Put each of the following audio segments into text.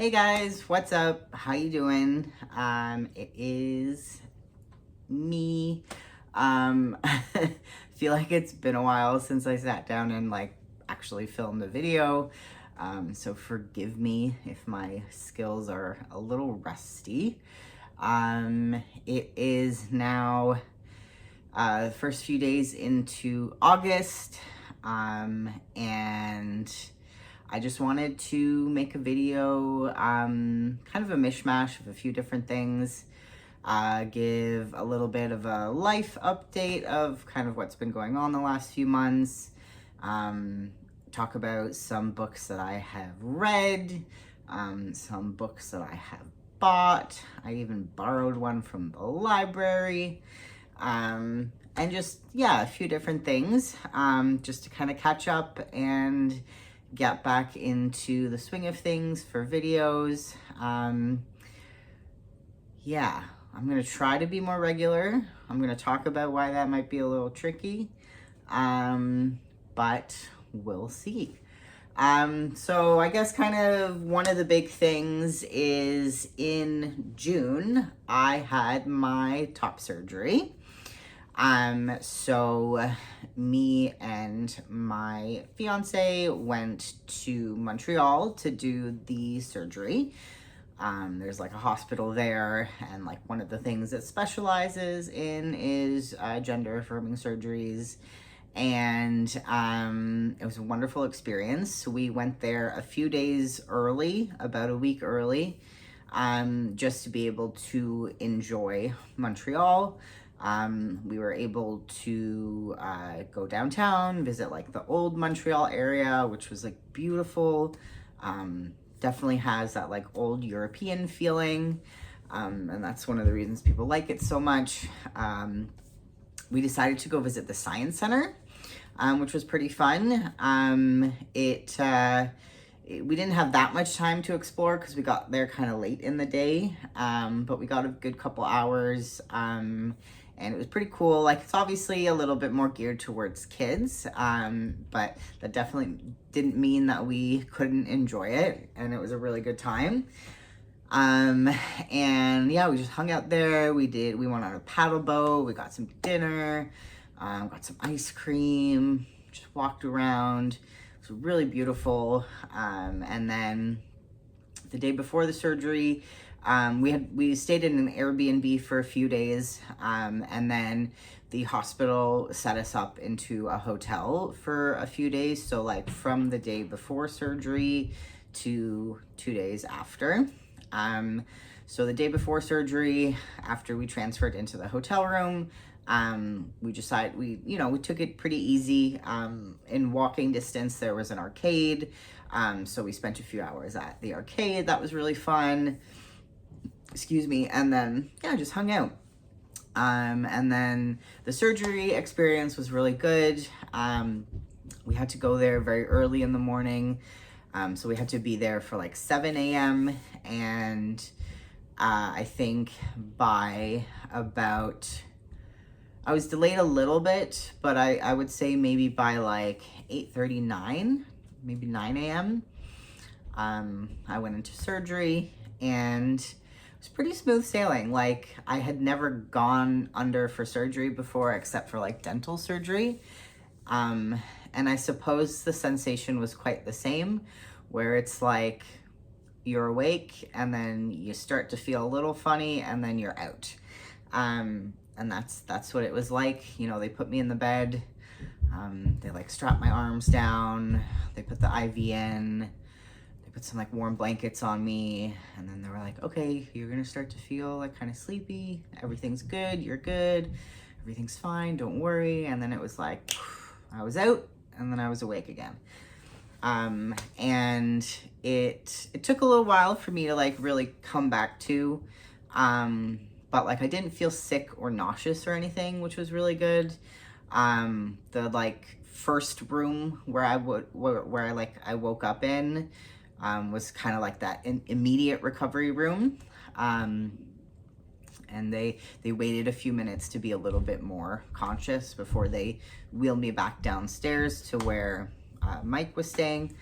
Hey guys, what's up? How you doing? It is me. Feel like it's been a while since I sat down and actually filmed a video. So forgive me if my skills are a little rusty. It is now the first few days into August, and I just wanted to make a video, kind of a mishmash of a few different things, give a little bit of a life update of kind of what's been going on the last few months, talk about some books that I have read, some books that I have bought. I even borrowed one from the library, and just, yeah, a few different things, just to kind of catch up and get back into the swing of things for videos. Yeah, I'm gonna try to be more regular. I'm gonna talk about why that might be a little tricky, but we'll see. So I guess kind of one of the big things is in June, I had my top surgery. So me and my fiance went to Montreal to do the surgery. There's like a hospital there, and like one of the things it specializes in is gender affirming surgeries. And it was a wonderful experience. We went there a few days early, about a week early, just to be able to enjoy Montreal. We were able to go downtown, visit like the old Montreal area, which was like beautiful. Definitely has that like old European feeling. And that's one of the reasons people like it so much. We decided to go visit the Science Center, which was pretty fun. We didn't have that much time to explore because we got there kind of late in the day, but we got a good couple hours, and it was pretty cool. Like, it's obviously a little bit more geared towards kids, but that definitely didn't mean that we couldn't enjoy it, and it was a really good time. And yeah, we just hung out there. We went on a paddle boat, we got some dinner, got some ice cream, just walked around. It was really beautiful. And then the day before the surgery, we stayed in an Airbnb for a few days, and then the hospital set us up into a hotel for a few days. So like from the day before surgery to 2 days after. So the day before surgery, after we transferred into the hotel room, we took it pretty easy. In walking distance, there was an arcade. So we spent a few hours at the arcade. That was really fun. Excuse me. And then, yeah, just hung out. And then the surgery experience was really good. We had to go there very early in the morning. So we had to be there for like 7 a.m. And I think by about, I was delayed a little bit, but I would say maybe by like 8:39, maybe 9 a.m. I went into surgery, and it was pretty smooth sailing. Like, I had never gone under for surgery before, except for like dental surgery. And I suppose the sensation was quite the same, where it's like you're awake and then you start to feel a little funny and then you're out. And that's what it was like. You know, they put me in the bed, they like strapped my arms down, they put the IV in, they put some like warm blankets on me, and then they were like, okay, you're gonna start to feel like kind of sleepy, everything's good, you're good, everything's fine, don't worry. And then it was like, I was out, and then I was awake again. And it took a little while for me to like really come back to, but like I didn't feel sick or nauseous or anything, which was really good. The like first room where I woke up in, was kind of like that immediate recovery room. And they waited a few minutes to be a little bit more conscious before they wheeled me back downstairs to where Mike was staying.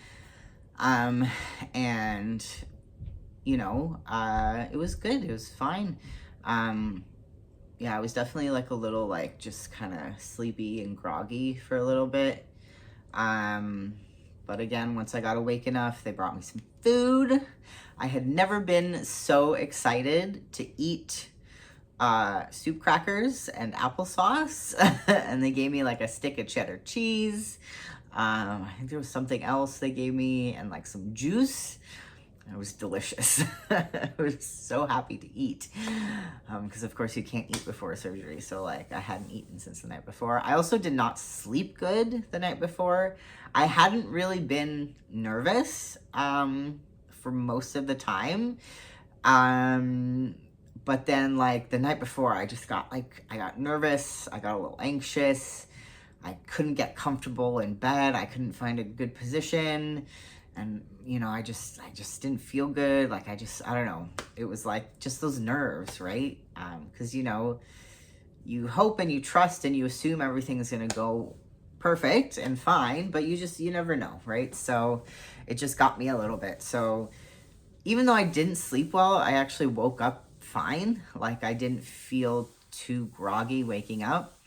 And you know, it was good. It was fine. Yeah, I was definitely like a little like just kind of sleepy and groggy for a little bit. Um, but again, once I got awake enough, they brought me some food. I had never been so excited to eat soup crackers and applesauce. And they gave me like a stick of cheddar cheese. I think there was something else they gave me, and like some juice. It was delicious. I was so happy to eat. Because of course you can't eat before surgery. So like I hadn't eaten since the night before. I also did not sleep good the night before. I hadn't really been nervous for most of the time. But then like the night before I just got like, I got nervous. I got a little anxious. I couldn't get comfortable in bed. I couldn't find a good position. And, you know, I just didn't feel good. Like, I don't know. It was like just those nerves, right? Because, you know, you hope and you trust and you assume everything's going to go perfect and fine, but you never know, right? So it just got me a little bit. So even though I didn't sleep well, I actually woke up fine. Like, I didn't feel too groggy waking up.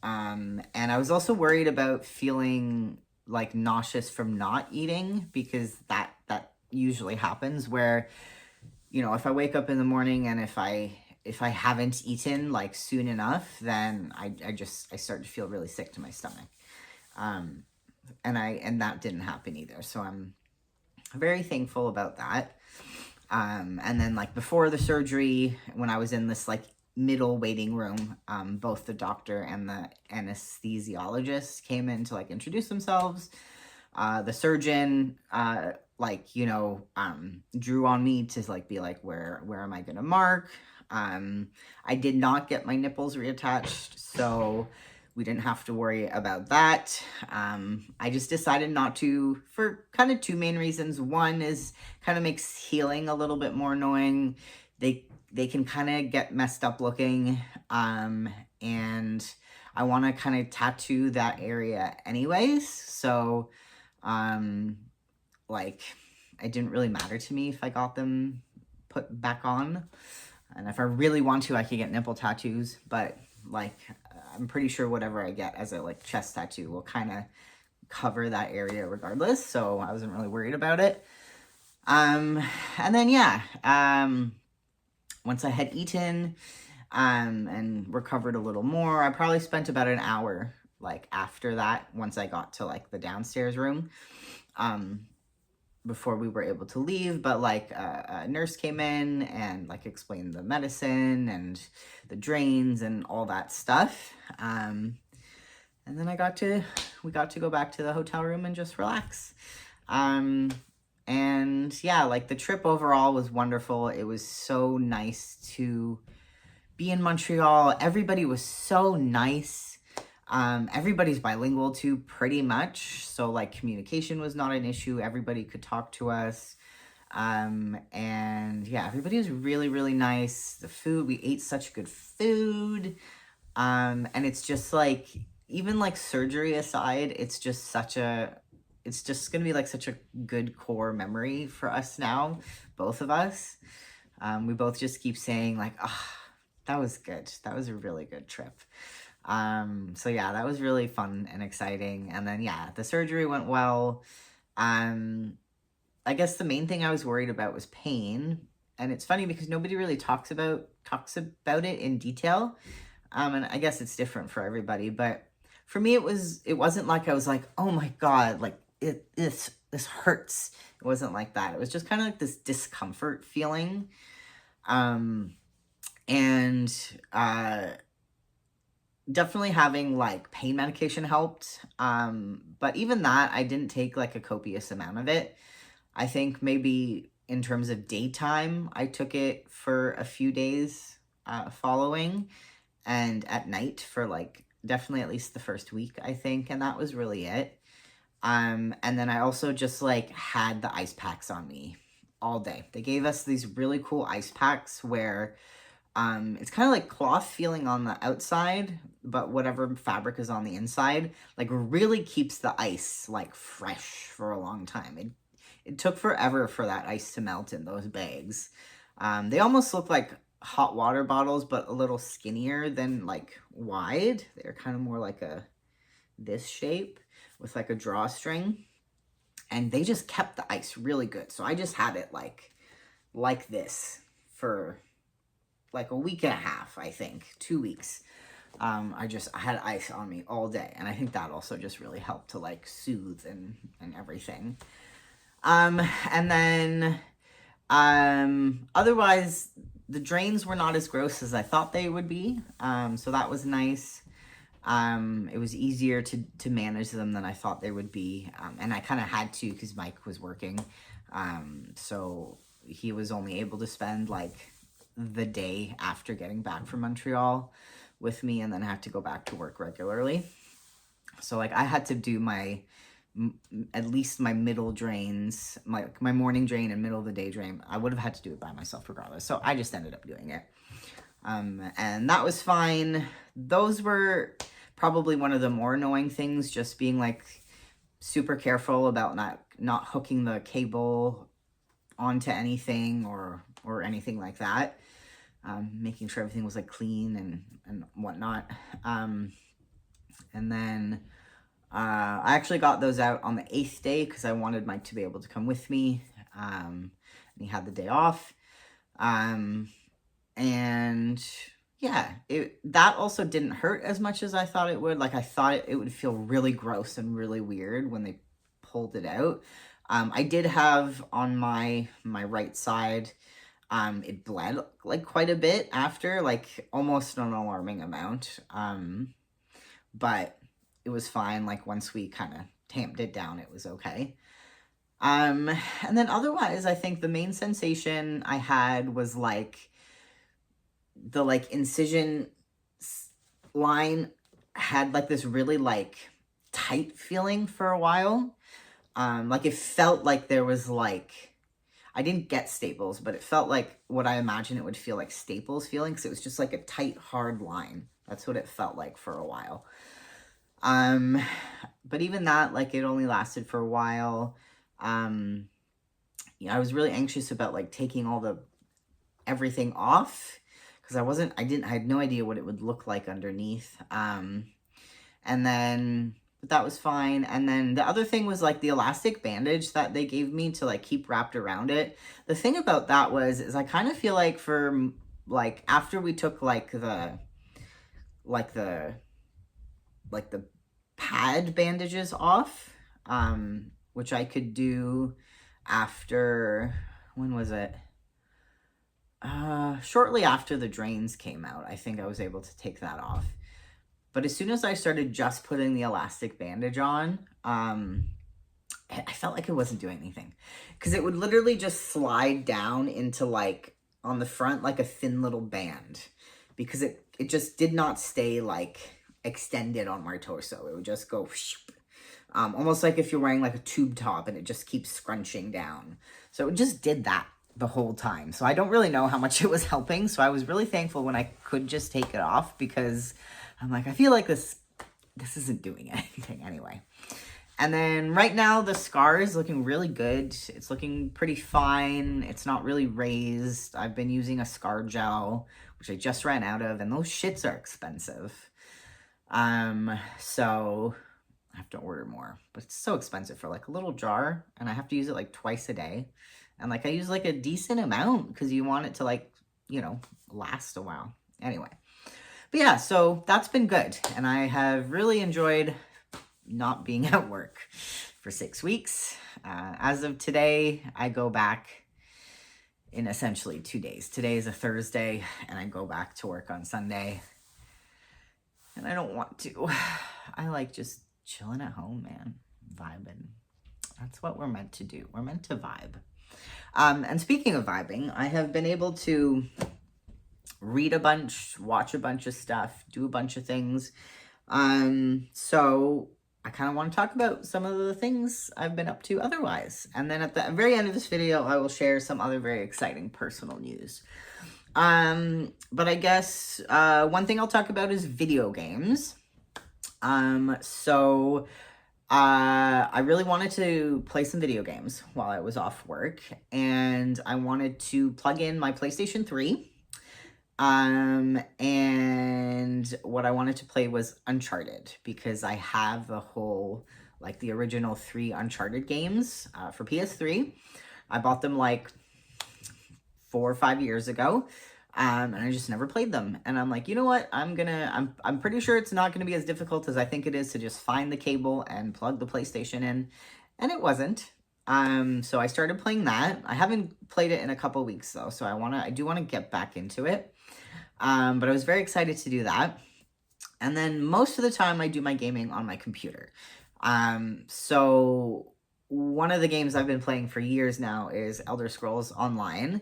And I was also worried about feeling like nauseous from not eating, because that usually happens where, you know, if I wake up in the morning and if I haven't eaten like soon enough, then I start to feel really sick to my stomach. And that didn't happen either. So I'm very thankful about that. And then like before the surgery, when I was in this like middle waiting room, both the doctor and the anesthesiologist came in to like introduce themselves. The surgeon, like, you know, drew on me to like be like, where am I gonna mark? I did not get my nipples reattached, so we didn't have to worry about that. I just decided not to for kind of two main reasons. One is kind of makes healing a little bit more annoying. They can kind of get messed up looking, and I want to kind of tattoo that area anyways. So, like, it didn't really matter to me if I got them put back on. And if I really want to, I could get nipple tattoos, but like, I'm pretty sure whatever I get as a like chest tattoo will kind of cover that area regardless. So I wasn't really worried about it. And then, yeah, once I had eaten, and recovered a little more, I probably spent about an hour like after that, once I got to like the downstairs room, before we were able to leave. But like a nurse came in and like explained the medicine and the drains and all that stuff. And then we got to go back to the hotel room and just relax. And yeah, like the trip overall was wonderful. It was so nice to be in Montreal. Everybody was so nice. Everybody's bilingual too, pretty much. So like communication was not an issue. Everybody could talk to us. And yeah, everybody was really, really nice. The food, we ate such good food. And it's just like, even like surgery aside, it's just going to be like such a good core memory for us now, both of us. We both just keep saying like, oh, that was good. That was a really good trip. So yeah, that was really fun and exciting. And then yeah, the surgery went well. I guess the main thing I was worried about was pain. And it's funny because nobody really talks about it in detail. And I guess it's different for everybody, but for me, it wasn't like I was like, oh my God, like this hurts. It wasn't like that. It was just kind of like this discomfort feeling. Definitely having like pain medication helped. But even that, I didn't take like a copious amount of it. I think maybe in terms of daytime, I took it for a few days following, and at night for like definitely at least the first week, I think. And that was really it. And then I also just like had the ice packs on me all day. They gave us these really cool ice packs where it's kind of like cloth feeling on the outside, but whatever fabric is on the inside, like really keeps the ice like fresh for a long time. it took forever for that ice to melt in those bags. They almost look like hot water bottles, but a little skinnier than like wide. They're kind of more like this shape with like a drawstring. And they just kept the ice really good. So I just had it like this for like a week and a half, I think, 2 weeks. I had ice on me all day. And I think that also just really helped to like soothe and everything. And then, otherwise the drains were not as gross as I thought they would be. So that was nice. It was easier to manage them than I thought they would be. And I kind of had to, because Mike was working. So he was only able to spend like the day after getting back from Montreal with me, and then I had to go back to work regularly. So like I had to do at least my middle drains, my morning drain and middle of the day drain. I would have had to do it by myself regardless. So I just ended up doing it. And that was fine. Those were probably one of the more annoying things, just being like super careful about not hooking the cable onto anything or anything like that. Making sure everything was like clean and whatnot. And then I actually got those out on the 8th day because I wanted Mike to be able to come with me. And he had the day off. And yeah, that also didn't hurt as much as I thought it would. Like I thought it would feel really gross and really weird when they pulled it out. I did have on my right side, it bled like quite a bit after, like almost an alarming amount. But it was fine. Like once we kind of tamped it down, it was okay. And then otherwise, I think the main sensation I had was like the like incision line had like this really like tight feeling for a while. Like it felt like there was like, I didn't get staples, but it felt like what I imagine it would feel like staples feeling, because it was just like a tight, hard line. That's what it felt like for a while. But even that, like it only lasted for a while. I was really anxious about like taking everything off, because I had no idea what it would look like underneath. But that was fine. And then the other thing was like the elastic bandage that they gave me to like keep wrapped around it. The thing about that is I kind of feel like for like after we took like the pad bandages off, which I could do after, when was it? Shortly after the drains came out, I think I was able to take that off. But as soon as I started just putting the elastic bandage on, I felt like it wasn't doing anything. Because it would literally just slide down into like, on the front, like a thin little band. Because it just did not stay like extended on my torso. It would just go, almost like if you're wearing like a tube top and it just keeps scrunching down. So it just did that the whole time. So I don't really know how much it was helping. So I was really thankful when I could just take it off, because I'm like, I feel like this isn't doing anything anyway. And then right now the scar is looking really good. It's looking pretty fine. It's not really raised. I've been using a scar gel, which I just ran out of, and those shits are expensive. So I have to order more, but it's so expensive for like a little jar, and I have to use it like twice a day. And like I use like a decent amount because you want it to like, last a while. Anyway. But yeah, so that's been good. And I have really enjoyed not being at work for 6 weeks. As of today, I go back in essentially 2 days. Today is a Thursday, and I go back to work on Sunday. And I don't want to. I like just chilling at home, man. Vibing. That's what we're meant to do. We're meant to vibe. And speaking of vibing, I have been able to read a bunch, watch a bunch of stuff, do a bunch of things. So I kind of want to talk about some of the things I've been up to otherwise. And then at the very end of this video, I will share some other very exciting personal news. But I guess one thing I'll talk about is video games. So I really wanted to play some video games while I was off work, and I wanted to plug in my PlayStation 3. And what I wanted to play was Uncharted, because I have the whole, like, the original 3 Uncharted games for PS3. I bought them like 4 or 5 years ago. And I just never played them. And I'm like, you know what? I'm pretty sure it's not gonna be as difficult as I think it is to just find the cable and plug the PlayStation in. And it wasn't. So I started playing that. I haven't played it in a couple weeks though, so I do wanna get back into it. But I was very excited to do that. And then most of the time I do my gaming on my computer. So one of the games I've been playing for years now is Elder Scrolls Online.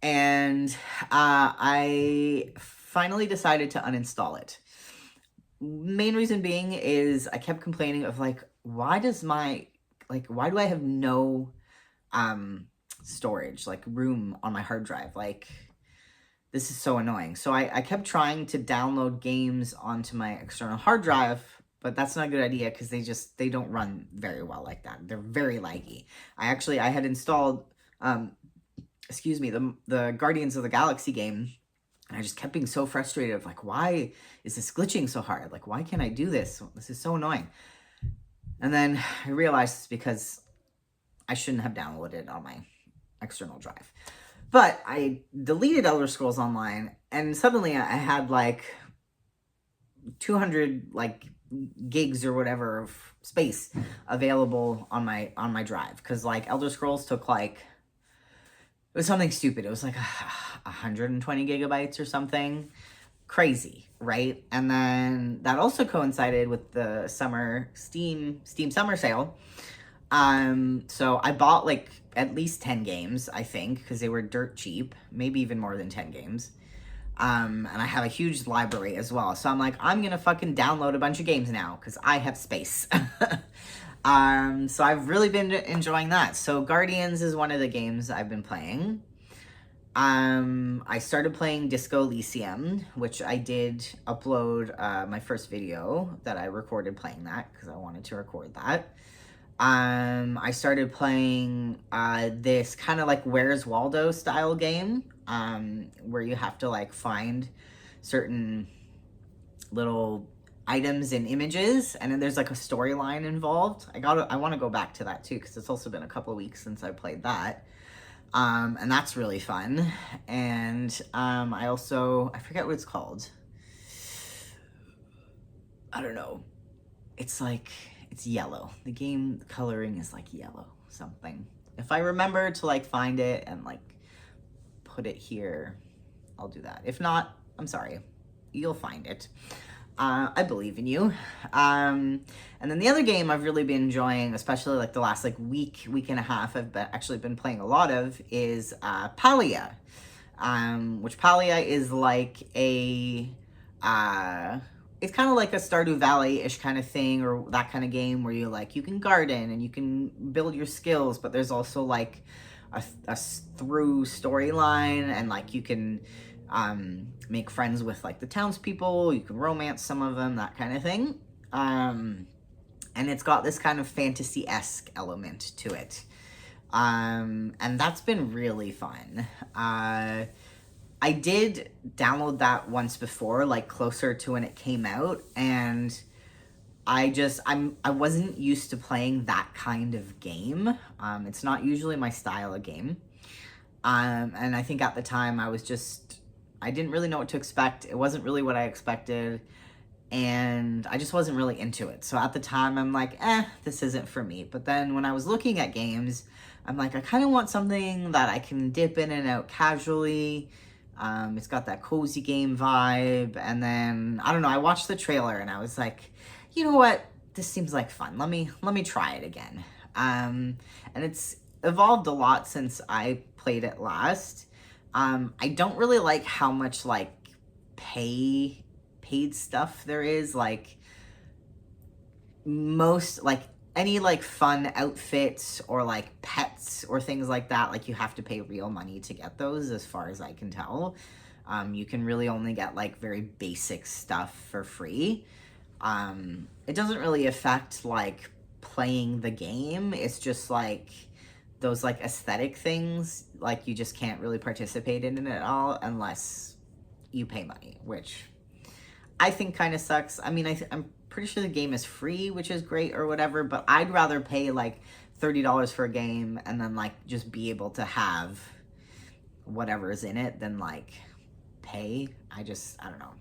And I finally decided to uninstall it. Main reason being is I kept complaining of like, why do I have no storage, like room on my hard drive? Like, this is so annoying. So I kept trying to download games onto my external hard drive, but that's not a good idea because they don't run very well like that. They're very laggy. I had installed the Guardians of the Galaxy game, and I just kept being so frustrated of like, why is this glitching so hard? Like, why can't I do this? This is so annoying. And then I realized it's because I shouldn't have downloaded it on my external drive. But I deleted Elder Scrolls Online, and suddenly I had like 200 like gigs or whatever of space available on my drive, because like Elder Scrolls took like, it was something stupid. It was like 120 gigabytes or something crazy, right? And then that also coincided with the Steam summer sale. So I bought like at least 10 games, I think, because they were dirt cheap, maybe even more than 10 games. And I have a huge library as well. So I'm like, I'm gonna fucking download a bunch of games now because I have space. So I've really been enjoying that. So Guardians is one of the games I've been playing. I started playing Disco Elysium, which I did upload my first video that I recorded playing that because I wanted to record that. I started playing this kind of like Where's Waldo style game, where you have to like find certain little items and images, and then there's like a storyline involved. I want to go back to that too because it's also been a couple weeks since I played that. And that's really fun. And I forget what it's called. I don't know. It's yellow. The game coloring is like yellow something. If I remember to like find it and like put it here, I'll do that. If not, I'm sorry. You'll find it. I believe in you. And then the other game I've really been enjoying, especially like the last like week and a half, I've actually been playing a lot of, is Palia. Which Palia is like it's kind of like a Stardew Valley-ish kind of thing, or that kind of game where you can garden and you can build your skills, but there's also like a through storyline, and like you can make friends with like the townspeople, you can romance some of them, that kind of thing. And it's got this kind of fantasy-esque element to it. And that's been really fun. I did download that once before, like closer to when it came out, and I wasn't used to playing that kind of game. It's not usually my style of game. And I think at the time I didn't really know what to expect. It wasn't really what I expected, and I just wasn't really into it. So at the time, I'm like, this isn't for me. But then when I was looking at games, I'm like, I kind of want something that I can dip in and out casually. It's got that cozy game vibe. And then, I don't know, I watched the trailer and I was like, you know what? This seems like fun. Let me try it again. And it's evolved a lot since I played it last. I don't really like how much like paid stuff there is. Like most, like any like fun outfits or like pets or things like that, like you have to pay real money to get those, as far as I can tell. You can really only get like very basic stuff for free. It doesn't really affect like playing the game. It's just like those like aesthetic things, like you just can't really participate in it at all unless you pay money, which I think kind of sucks. I mean, I'm pretty sure the game is free, which is great or whatever, but I'd rather pay like $30 for a game and then like just be able to have whatever is in it than like pay. I don't know.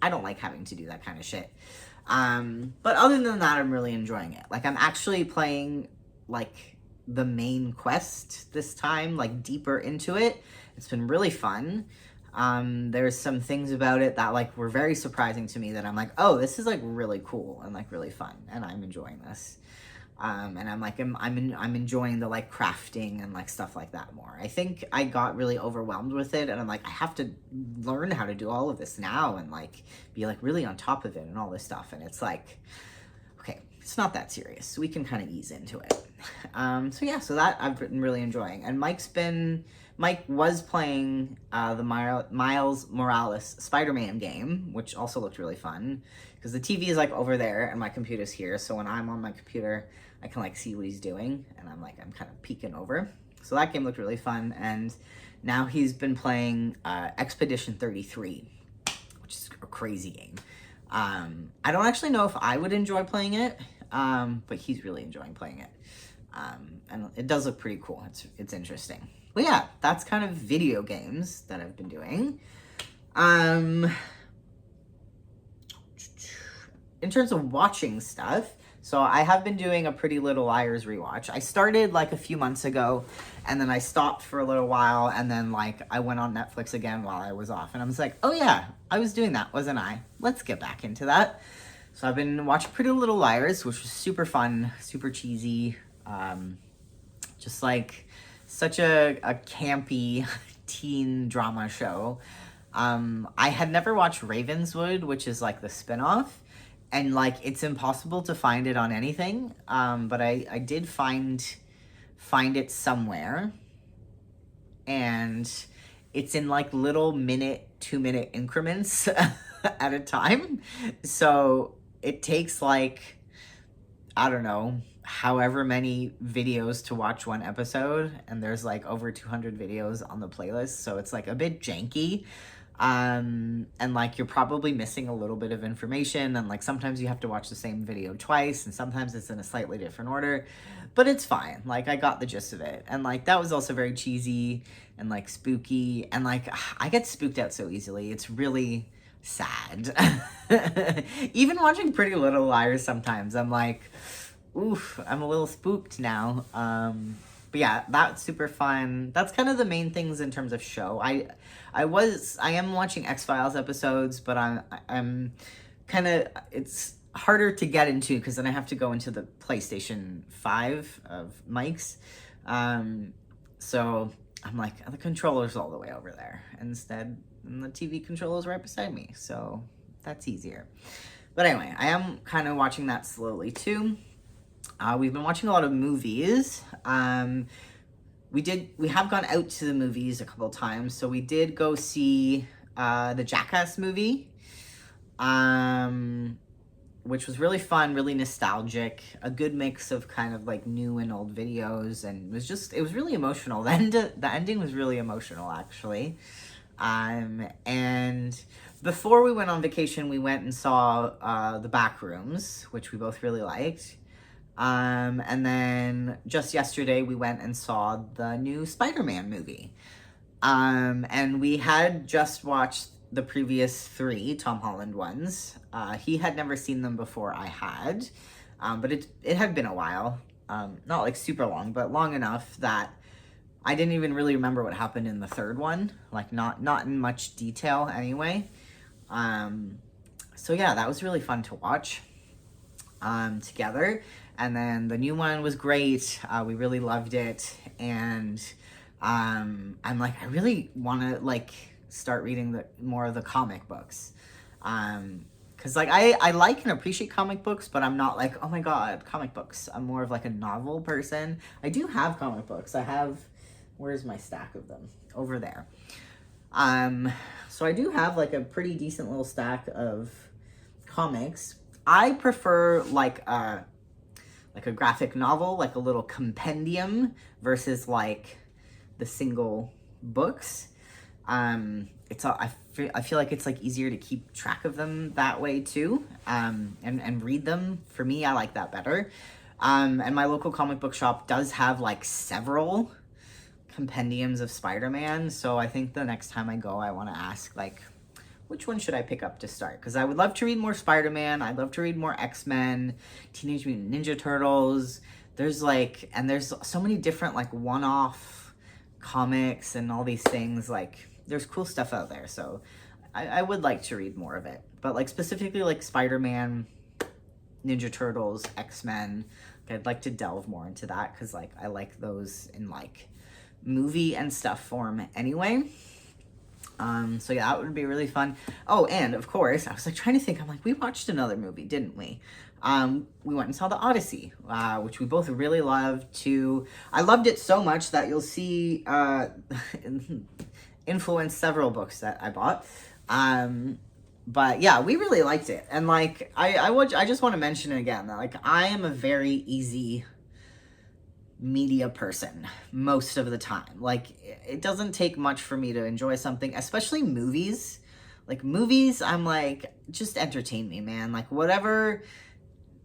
I don't like having to do that kind of shit. But other than that, I'm really enjoying it. Like, I'm actually playing like the main quest this time, like deeper into it. It's been really fun. There's some things about it that like were very surprising to me that I'm like, oh, this is like really cool and like really fun, and I'm enjoying this. And I'm like, I'm enjoying the like crafting and like stuff like that more. I think I got really overwhelmed with it, and I'm like, I have to learn how to do all of this now and like be like really on top of it and all this stuff. And it's like, okay, it's not that serious. We can kind of ease into it. So that I've been really enjoying. And Mike was playing the Miles Morales Spider-Man game, which also looked really fun because the TV is like over there and my computer's here. So when I'm on my computer, I can like see what he's doing, and I'm kind of peeking over. So that game looked really fun. And now he's been playing Expedition 33, which is a crazy game. I don't actually know if I would enjoy playing it, but he's really enjoying playing it. And it does look pretty cool. It's interesting. But yeah, that's kind of video games that I've been doing. In terms of watching stuff, so I have been doing a Pretty Little Liars rewatch. I started like a few months ago, and then I stopped for a little while, and then like I went on Netflix again while I was off, and I was like, oh yeah, I was doing that, wasn't I? Let's get back into that. So I've been watching Pretty Little Liars, which was super fun, super cheesy, just like such a campy teen drama show. I had never watched Ravenswood, which is like the spinoff, and like it's impossible to find it on anything. But I did find it somewhere, and it's in like little 2-minute increments at a time. So it takes like, I don't know, however many videos to watch one episode, and there's like over 200 videos on the playlist, so it's like a bit janky, and like you're probably missing a little bit of information, and like sometimes you have to watch the same video twice, and sometimes it's in a slightly different order, but it's fine. Like, I got the gist of it, and like that was also very cheesy and like spooky, and like I get spooked out so easily. It's really sad. Even watching Pretty Little Liars, sometimes I'm like, oof, I'm a little spooked now. But yeah, that's super fun. That's kind of the main things in terms of show. I am watching X-Files episodes, but I'm kind of, it's harder to get into because then I have to go into the PlayStation 5 of Mike's. So I'm like, the controller's all the way over there. Instead, the TV controller's right beside me. So that's easier. But anyway, I am kind of watching that slowly too. We've been watching a lot of movies. We have gone out to the movies a couple times. So we did go see the Jackass movie, which was really fun, really nostalgic, a good mix of kind of like new and old videos, and it was really emotional. The ending was really emotional, actually. And before we went on vacation, we went and saw The Backrooms, which we both really liked. And then just yesterday we went and saw the new Spider-Man movie. And we had just watched the previous 3 Tom Holland ones. He had never seen them before I had, but it had been a while. Not like super long, but long enough that I didn't even really remember what happened in the 3rd one, like not in much detail anyway. So yeah, that was really fun to watch together. And then the new one was great. We really loved it. And I'm like, I really want to like start reading more of the comic books. Because like I like and appreciate comic books, but I'm not like, oh my god, comic books. I'm more of like a novel person. I do have comic books. Where's my stack of them? Over there. So I do have like a pretty decent little stack of comics. I prefer like like a graphic novel, like a little compendium versus like the single books. It's all, I feel like it's like easier to keep track of them that way too, and read them. For me, I like that better. And my local comic book shop does have like several compendiums of Spider-Man, so I think the next time I go, I want to ask like, which one should I pick up to start? Because I would love to read more Spider-Man. I'd love to read more X-Men, Teenage Mutant Ninja Turtles. There's like, and there's so many different like one-off comics and all these things. Like, there's cool stuff out there. So I would like to read more of it. But like specifically like Spider-Man, Ninja Turtles, X-Men, I'd like to delve more into that because like I like those in like movie and stuff form anyway. So yeah, that would be really fun. Oh, and of course, I was like trying to think, I'm like, we watched another movie, didn't we? We went and saw the Odyssey, which we both really loved too. I loved it so much that you'll see, influenced several books that I bought. But yeah, we really liked it. And like, I just want to mention it again, that like, I am a very easy media person most of the time. Like, it doesn't take much for me to enjoy something, especially movies. Like movies, I'm like, just entertain me, man. Like whatever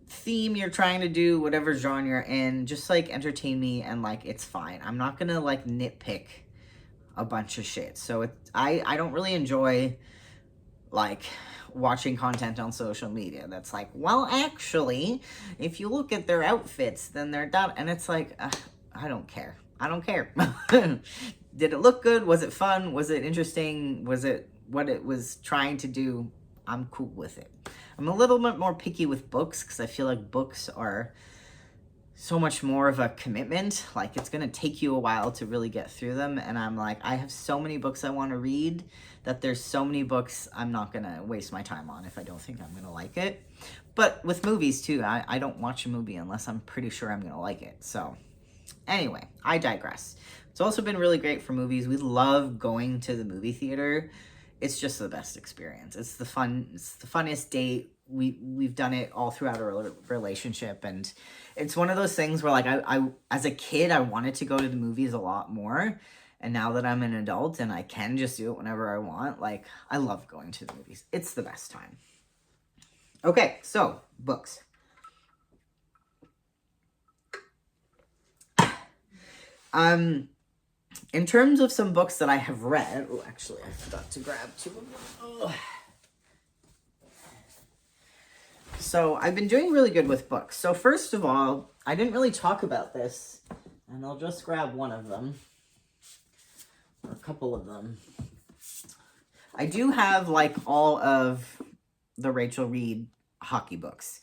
theme you're trying to do, whatever genre you're in, just like entertain me and like it's fine. I'm not gonna like nitpick a bunch of shit. So I don't really enjoy like watching content on social media that's like, well, actually, if you look at their outfits, then they're done. And it's like, I don't care. I don't care. Did it look good? Was it fun? Was it interesting? Was it what it was trying to do? I'm cool with it. I'm a little bit more picky with books because I feel like books are so much more of a commitment. Like, it's going to take you a while to really get through them. And I'm like, I have so many books I want to read that there's so many books I'm not going to waste my time on if I don't think I'm going to like it. But with movies too, I don't watch a movie unless I'm pretty sure I'm going to like it. So anyway, I digress. It's also been really great for movies. We love going to the movie theater. It's just the best experience. It's the funnest date. We've done it all throughout our relationship, and it's one of those things where like I as a kid I wanted to go to the movies a lot more, and now that I'm an adult and I can just do it whenever I want, like I love going to the movies. It's the best time. Okay, so books. In terms of some books that I have read, oh, actually, I forgot to grab two of them. Ugh. So I've been doing really good with books. So first of all, I didn't really talk about this, and I'll just grab one of them, or a couple of them. I do have like all of the Rachel Reed hockey books.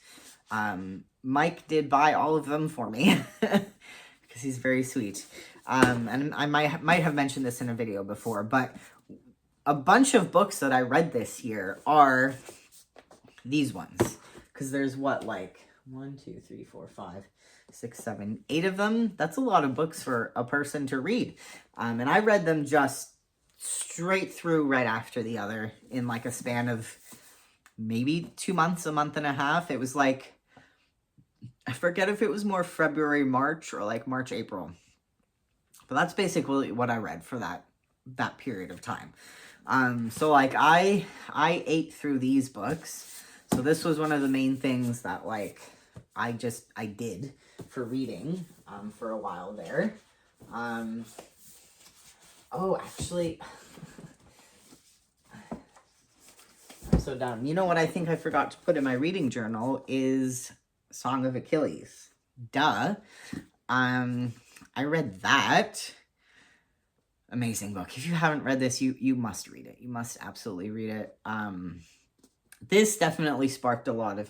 Mike did buy all of them for me because he's very sweet. And I might have mentioned this in a video before, but a bunch of books that I read this year are these ones. Because there's what, like 1, 2, 3, 4, 5, 6, 7, 8 of them. That's a lot of books for a person to read. And I read them just straight through right after the other in like a span of maybe 2 months, a month and a half. It was like, I forget if it was more February, March, or like March, April. But that's basically what I read for that period of time. So like I ate through these books. So this was one of the main things that like I did for reading for a while there. Oh, actually, I'm so dumb. You know what I think I forgot to put in my reading journal is Song of Achilles. Duh. I read that. Amazing book. If you haven't read this, you must read it. You must absolutely read it. This definitely sparked a lot of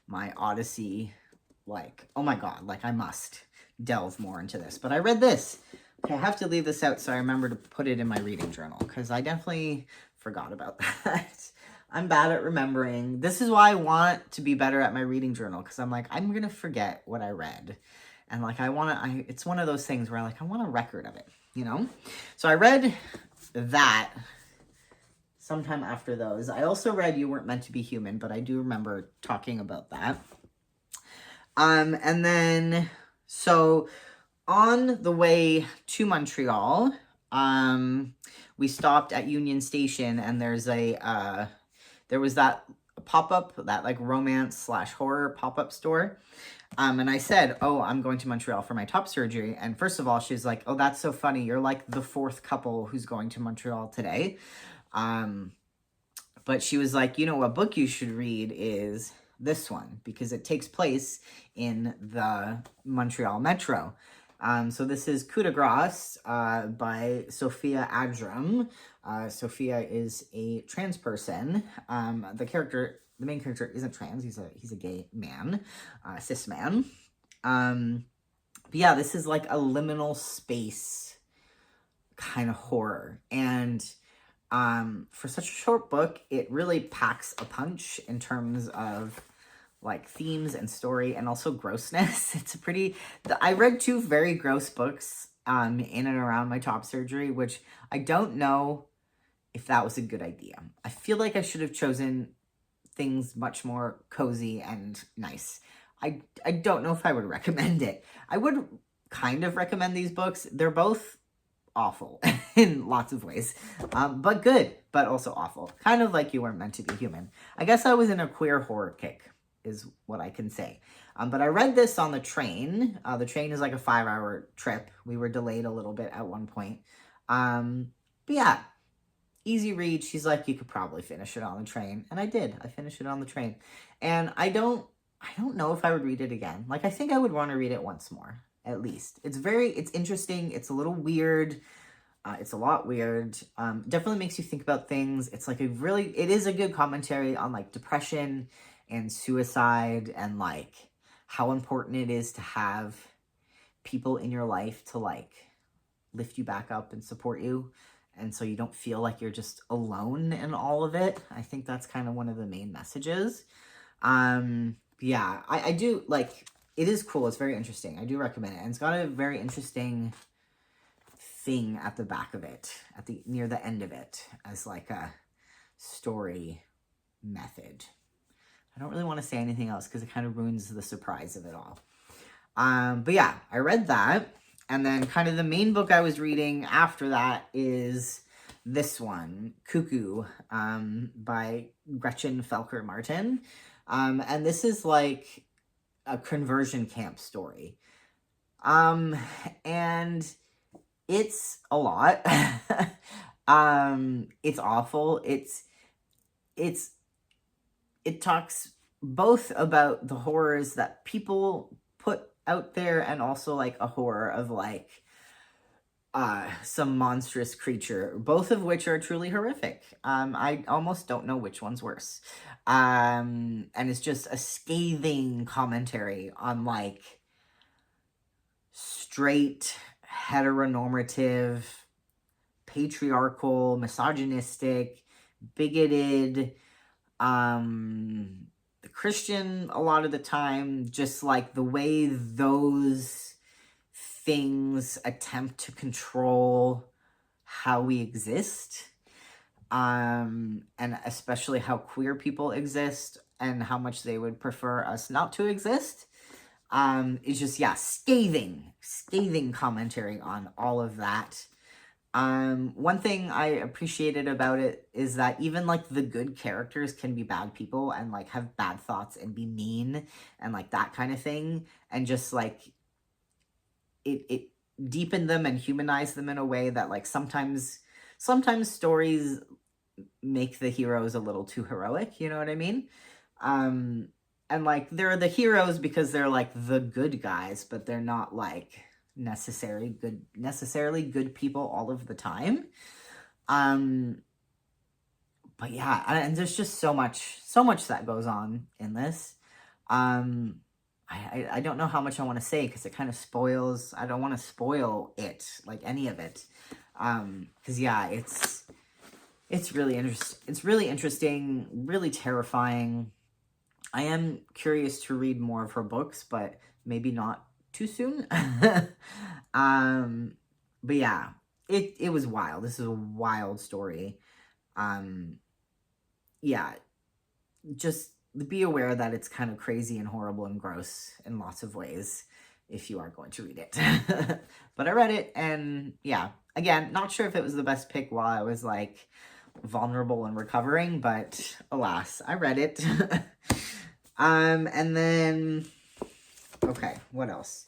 my Odyssey, like, oh my god, like I must delve more into this. But I read this. Okay, I have to leave this out so I remember to put it in my reading journal because I definitely forgot about that. I'm bad at remembering. This is why I want to be better at my reading journal because I'm like, I'm going to forget what I read. And like, it's one of those things where I want a record of it, you know? So I read that sometime after those. I also read You Weren't Meant to Be Human, but I do remember talking about that. And then, so on the way to Montreal, we stopped at Union Station, and there was that pop-up, that like romance/horror pop-up store. And I said, oh, I'm going to Montreal for my top surgery. And first of all, she's like, oh, that's so funny. You're like the fourth couple who's going to Montreal today. But she was like, you know, what book you should read is this one, because it takes place in the Montreal Metro. So this is Coup de Grace by Sophia Adram. Sophia is a trans person. The main character isn't trans. He's a gay man, cis man. But yeah, this is like a liminal space kind of horror. And for such a short book, it really packs a punch in terms of like themes and story, and also grossness. I read two very gross books in and around my top surgery, which I don't know if that was a good idea. I feel like I should have chosen things much more cozy and nice. I don't know if I would recommend it. I would kind of recommend these books. They're both awful in lots of ways, but good, but also awful. Kind of like You Weren't Meant to Be Human. I guess I was in a queer horror kick, is what I can say. But I read this on the train. The train is like a 5-hour trip. We were delayed a little bit at one point. But yeah, easy read. She's like, you could probably finish it on the train. And I did. I finished it on the train. And I don't know if I would read it again. Like, I think I would want to read it once more, at least. It's interesting. It's a little weird. It's a lot weird. Definitely makes you think about things. It's like it is a good commentary on like depression and suicide, and like how important it is to have people in your life to like lift you back up and support you, and so you don't feel like you're just alone in all of it. I think that's kind of one of the main messages. Yeah, I do like, it is cool. It's very interesting. I do recommend it, and it's got a very interesting thing at the back of it, near the end of it, as like a story method. I don't really want to say anything else because it kind of ruins the surprise of it all. But yeah, I read that. And then kind of the main book I was reading after that is this one, Cuckoo, by Gretchen Felker Martin. And this is like a conversion camp story. And it's a lot. It's awful. It talks both about the horrors that people put out there, and also like a horror of like some monstrous creature, both of which are truly horrific. I almost don't know which one's worse. And it's just a scathing commentary on like straight, heteronormative, patriarchal, misogynistic, bigoted, Christian a lot of the time, just like the way those things attempt to control how we exist, and especially how queer people exist, and how much they would prefer us not to exist. It's just, yeah, scathing commentary on all of that. One thing I appreciated about it is that even like the good characters can be bad people and like have bad thoughts and be mean and like that kind of thing, and just like it deepened them and humanized them in a way that like sometimes stories make the heroes a little too heroic, you know what I mean? And like they're the heroes because they're like the good guys, but they're not like necessarily good people all of the time. But yeah, and there's just so much that goes on in this. I don't know how much I want to say because it kind of spoils. I don't want to spoil it, like any of it. Because yeah, it's really interesting, really terrifying. I am curious to read more of her books, but maybe not too soon. But yeah, it was wild. This is a wild story. Yeah, just be aware that it's kind of crazy and horrible and gross in lots of ways if you are going to read it. But I read it, and yeah, again, not sure if it was the best pick while I was like vulnerable and recovering, but alas, I read it. And then, okay, what else?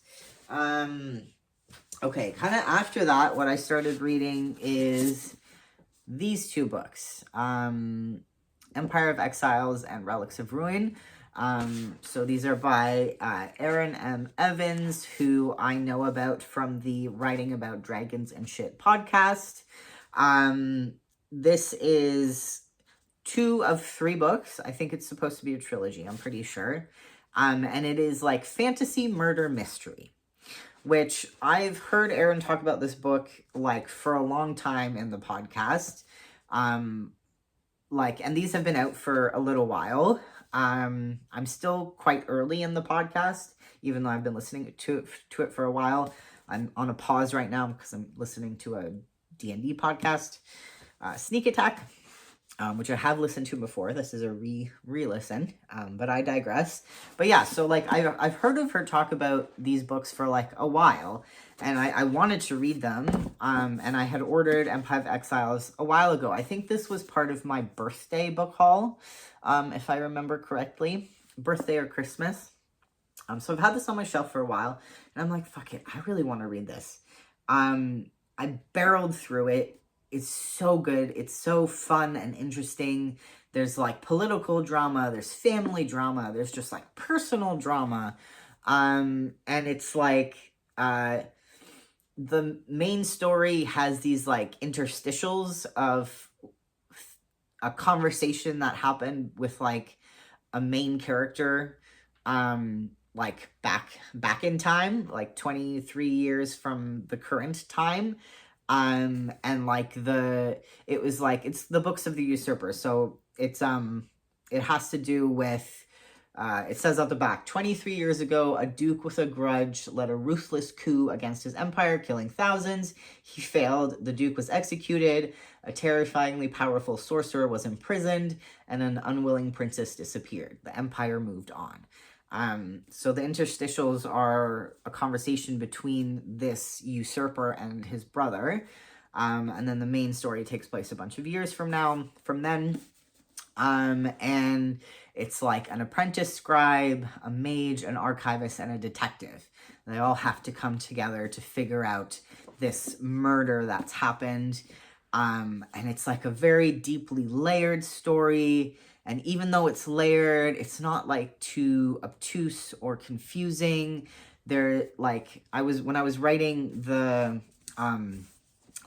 Okay, kind of after that, what I started reading is these two books, Empire of Exiles and Relics of Ruin. So these are by Aaron M. Evans, who I know about from the Writing About Dragons and Shit podcast. This is 2 of 3 books. I think it's supposed to be a trilogy, I'm pretty sure. And it is like fantasy murder mystery, which I've heard Aaron talk about this book like for a long time in the podcast. And these have been out for a little while. I'm still quite early in the podcast, even though I've been listening to it for a while. I'm on a pause right now because I'm listening to a D&D podcast, Sneak Attack, which I have listened to before. This is a re-listen, but I digress. But yeah, so like I've heard of her talk about these books for like a while, and I wanted to read them, and I had ordered Empire of Exiles a while ago. I think this was part of my birthday book haul, if I remember correctly, birthday or Christmas. So I've had this on my shelf for a while, and I'm like, fuck it, I really want to read this. I barreled through it. It's so good. It's so fun and interesting. There's like political drama, there's family drama, there's just like personal drama. And it's like the main story has these like interstitials of a conversation that happened with like a main character like back in time, like 23 years from the current time. And like it's the Books of the Usurper, so it has to do with it says at the back, 23 years ago, a duke with a grudge led a ruthless coup against his empire, killing thousands. He failed, the duke was executed, a terrifyingly powerful sorcerer was imprisoned, and an unwilling princess disappeared. The empire moved on. So the interstitials are a conversation between this usurper and his brother. And then the main story takes place a bunch of years from then. And it's like an apprentice scribe, a mage, an archivist, and a detective. They all have to come together to figure out this murder that's happened. And it's like a very deeply layered story. And even though it's layered, it's not like too obtuse or confusing. When I was writing the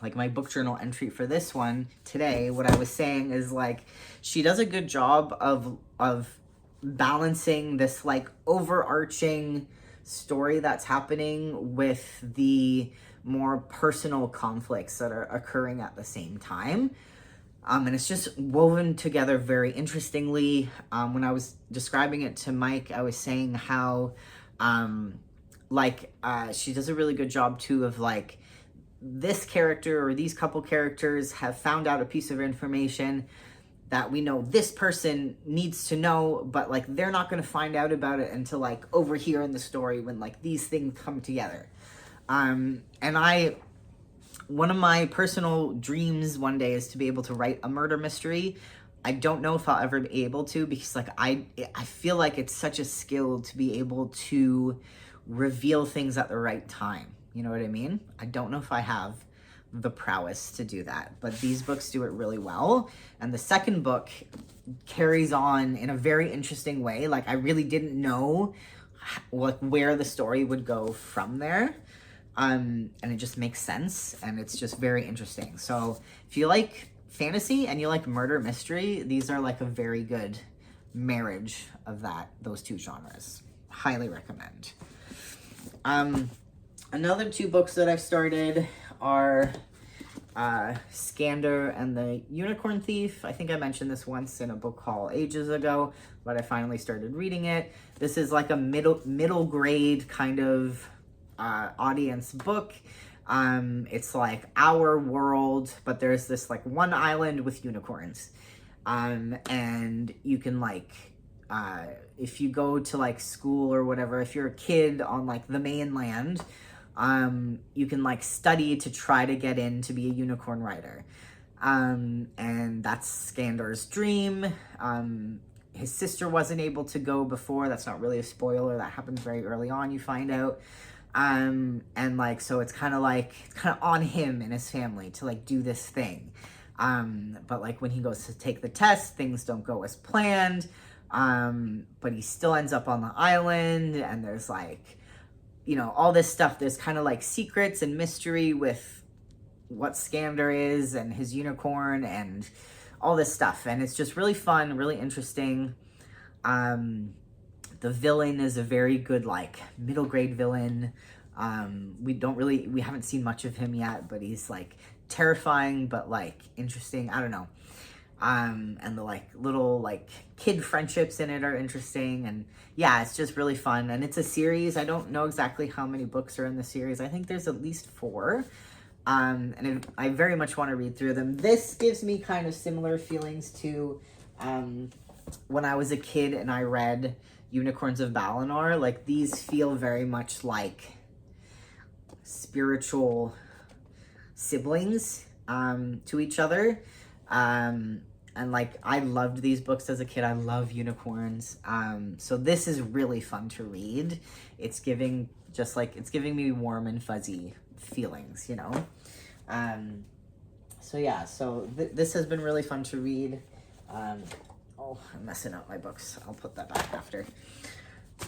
like my book journal entry for this one today, what I was saying is like she does a good job of balancing this like overarching story that's happening with the more personal conflicts that are occurring at the same time. And it's just woven together very interestingly. When I was describing it to Mike, I was saying how, she does a really good job too of like, this character or these couple characters have found out a piece of information that we know this person needs to know, but like they're not going to find out about it until like over here in the story when like these things come together. One of my personal dreams one day is to be able to write a murder mystery. I don't know if I'll ever be able to, because like I feel like it's such a skill to be able to reveal things at the right time. You know what I mean? I don't know if I have the prowess to do that, but these books do it really well. And the second book carries on in a very interesting way. Like I really didn't know where the story would go from there. And it just makes sense, and it's just very interesting. So if you like fantasy and you like murder mystery, these are like a very good marriage of those two genres. Highly recommend. Another 2 books that I've started are Skander and the Unicorn Thief. I think I mentioned this once in a book haul ages ago, but I finally started reading it. This is like a middle grade kind of audience book. It's like our world, but there's this like one island with unicorns, and you can like if you go to like school or whatever, if you're a kid on like the mainland, you can like study to try to get in to be a unicorn writer. And that's Skandor's dream. His sister wasn't able to go before. That's not really a spoiler. That happens very early on, you find out. And like, so it's kind of on him and his family to like do this thing. But like when he goes to take the test, things don't go as planned. But he still ends up on the island, and there's like, you know, all this stuff. There's kind of like secrets and mystery with what Skandor is and his unicorn and all this stuff. And it's just really fun, really interesting. The villain is a very good, like, middle grade villain. We haven't seen much of him yet, but he's like terrifying, but like interesting. I don't know. And the like little like kid friendships in it are interesting, and yeah, it's just really fun. And it's a series. I don't know exactly how many books are in the series. I think there's at least 4. And I very much want to read through them. This gives me kind of similar feelings to when I was a kid and I read Unicorns of Balinor. Like, these feel very much like spiritual siblings to each other. And like, I loved these books as a kid. I love unicorns. So this is really fun to read. It's giving me warm and fuzzy feelings, you know? So yeah, so this has been really fun to read. Oh, I'm messing up my books. I'll put that back after.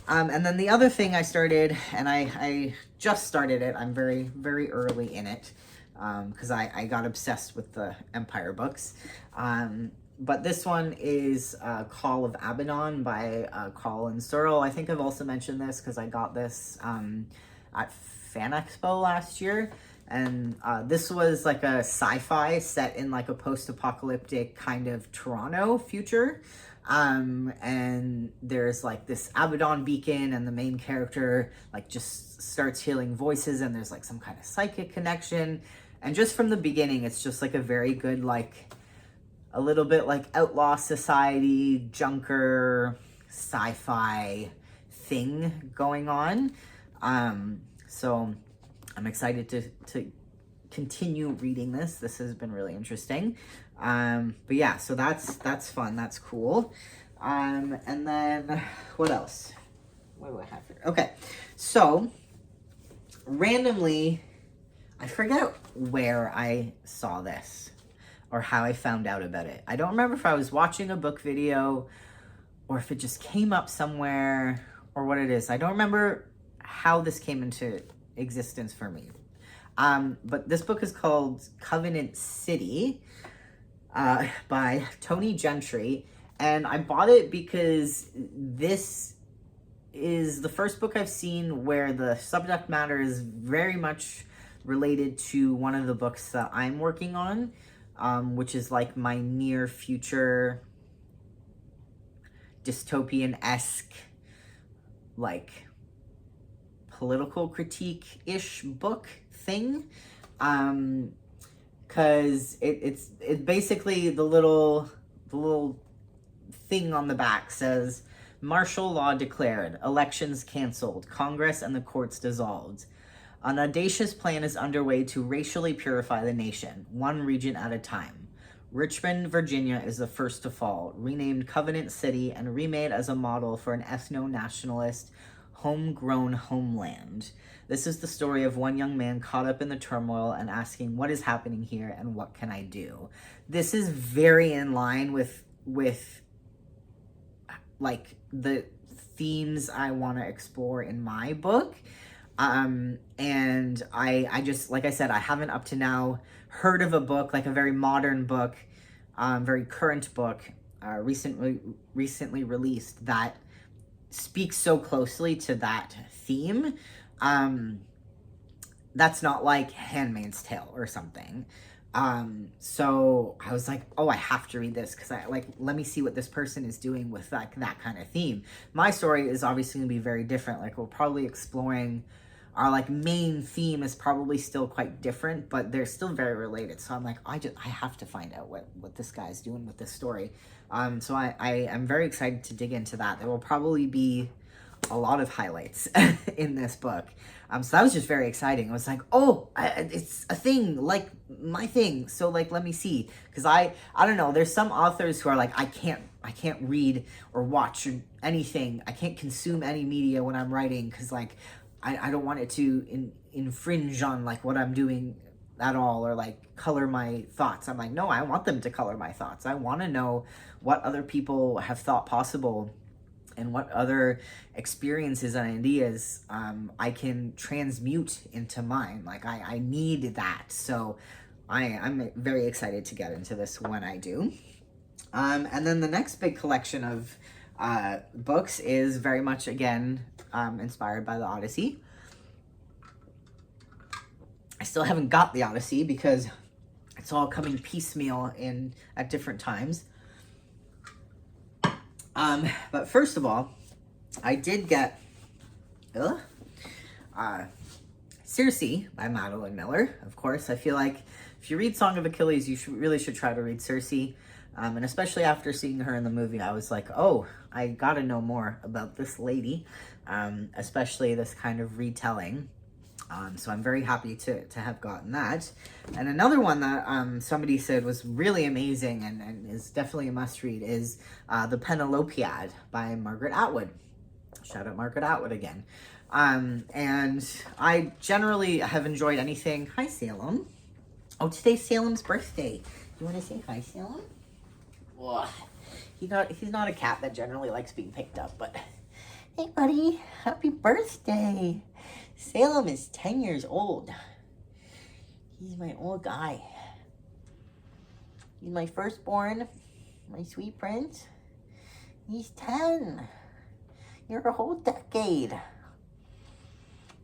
And then the other thing I started, and I just started it. I'm very, very early in it. Because I got obsessed with the Empire books. But this one is Call of Abaddon by Colin Searle. I think I've also mentioned this because I got this at Fan Expo last year. And this was like a sci-fi set in like a post-apocalyptic kind of Toronto future. And there's like this Abaddon beacon, and the main character like just starts hearing voices, and there's like some kind of psychic connection. And just from the beginning, it's just like a very good, like a little bit like outlaw society, junker, sci-fi thing going on. So I'm excited to continue reading this. This has been really interesting. But yeah, so that's fun. That's cool. And then what else? What do I have here? Okay. So randomly, I forget where I saw this or how I found out about it. I don't remember if I was watching a book video or if it just came up somewhere or what it is. I don't remember how this came into existence for me. But this book is called Covenant City by Tony Gentry. And I bought it because this is the first book I've seen where the subject matter is very much related to one of the books that I'm working on, which is like my near future dystopian-esque, like political critique-ish book thing. Cause it's basically the little thing on the back says, martial law declared, elections canceled, Congress and the courts dissolved. An audacious plan is underway to racially purify the nation, one region at a time. Richmond, Virginia is the first to fall, renamed Covenant City and remade as a model for an ethno-nationalist, homegrown homeland. This is the story of one young man caught up in the turmoil and asking, what is happening here and what can I do? This is very in line with like the themes I want to explore in my book. And I just, like I said, I haven't up to now heard of a book, like a very modern book, very current book, recently released that speaks so closely to that theme. That's not like Handmaid's Tale or something. So I was like, oh, I have to read this because let me see what this person is doing with that kind of theme. My story is obviously gonna be very different. Like, we're probably exploring our like main theme is probably still quite different, but they're still very related. So I'm like, I have to find out what this guy's doing with this story. So I am very excited to dig into that. There will probably be a lot of highlights in this book. So that was just very exciting. I was like, oh, it's a thing, like my thing. So like, let me see. Cause I don't know, there's some authors who are like, I can't read or watch anything. I can't consume any media when I'm writing. Cause like, I don't want it to infringe on like what I'm doing at all, or like color my thoughts. I'm like, no, I want them to color my thoughts. I want to know what other people have thought possible and what other experiences and ideas I can transmute into mine. Like I need that. So I'm very excited to get into this when I do. And then the next big collection of books is very much, again, inspired by the Odyssey. I still haven't got the Odyssey because it's all coming piecemeal in at different times. But first of all, I did get Circe by Madeline Miller. Of course, I feel like if you read Song of Achilles, you really should try to read Circe. And especially after seeing her in the movie, I was like, oh, I gotta know more about this lady, especially this kind of retelling. So I'm very happy to have gotten that. And another one that somebody said was really amazing and is definitely a must-read is The Penelopiad by Margaret Atwood. Shout out Margaret Atwood again. And I generally have enjoyed anything. Hi, Salem. Oh, today's Salem's birthday. You want to say hi, Salem? Ugh. He's not a cat that generally likes being picked up, but hey, buddy, happy birthday. Salem is 10 years old. He's my old guy. He's my firstborn, my sweet prince. He's 10. You're a whole decade.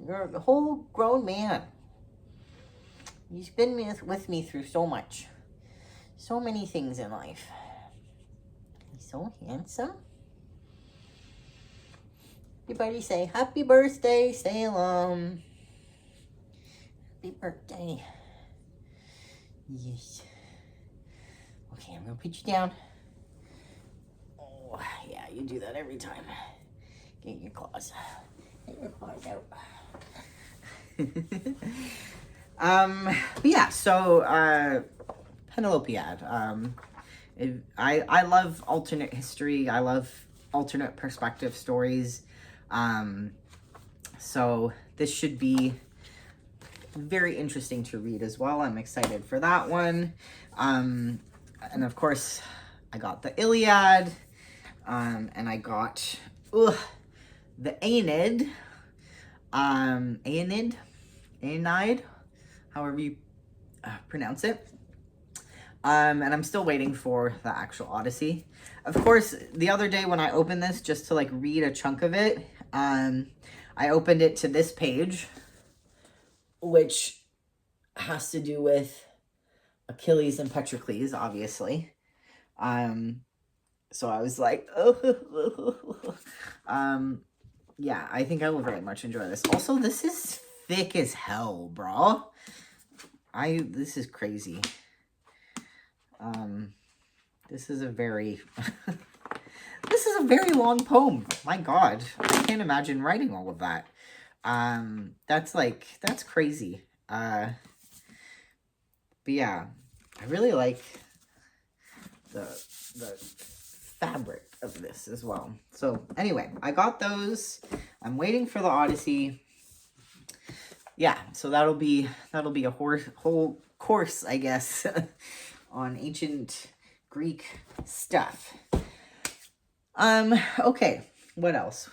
You're a whole grown man. He's been with me through so much. So many things in life. He's so handsome. Everybody say, happy birthday, Salem. Happy birthday. Yes. Okay, I'm going to put you down. Oh, yeah, you do that every time. Get your claws. Get your claws out. But yeah, so, Penelopiad. I love alternate history. I love alternate perspective stories. So this should be very interesting to read as well. I'm excited for that one. And of course, I got the Iliad, and I got the Aeneid, Aeneid, however you pronounce it. And I'm still waiting for the actual Odyssey. Of course, the other day when I opened this, just to like read a chunk of it, I opened it to this page, which has to do with Achilles and Patroclus, obviously. So I was like, yeah, I think I will very much enjoy this. Also, this is thick as hell, bro. This is crazy. This is a very this is a very long poem. My God, I can't imagine writing all of that. That's crazy. But yeah, I really like the fabric of this as well. So anyway, I got those. I'm waiting for the Odyssey. Yeah, so that'll be a whole course, I guess, on ancient Greek stuff. Okay, what else?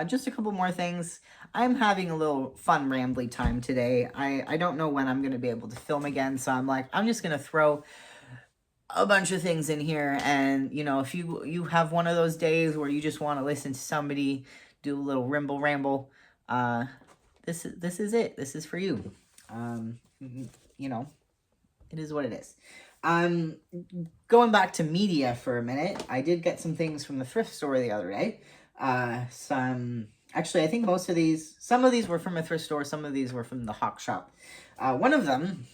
Just a couple more things. I'm having a little fun rambly time today. I don't know when I'm going to be able to film again, so I'm like, I'm just going to throw a bunch of things in here, and, you know, if you have one of those days where you just want to listen to somebody do a little ramble, this is it. This is for you. You know, it is what it is. Going back to media for a minute, I did get some things from the thrift store the other day. Some Actually, I think most of these, some of these were from a thrift store, some of these were from the Hawk Shop. One of them,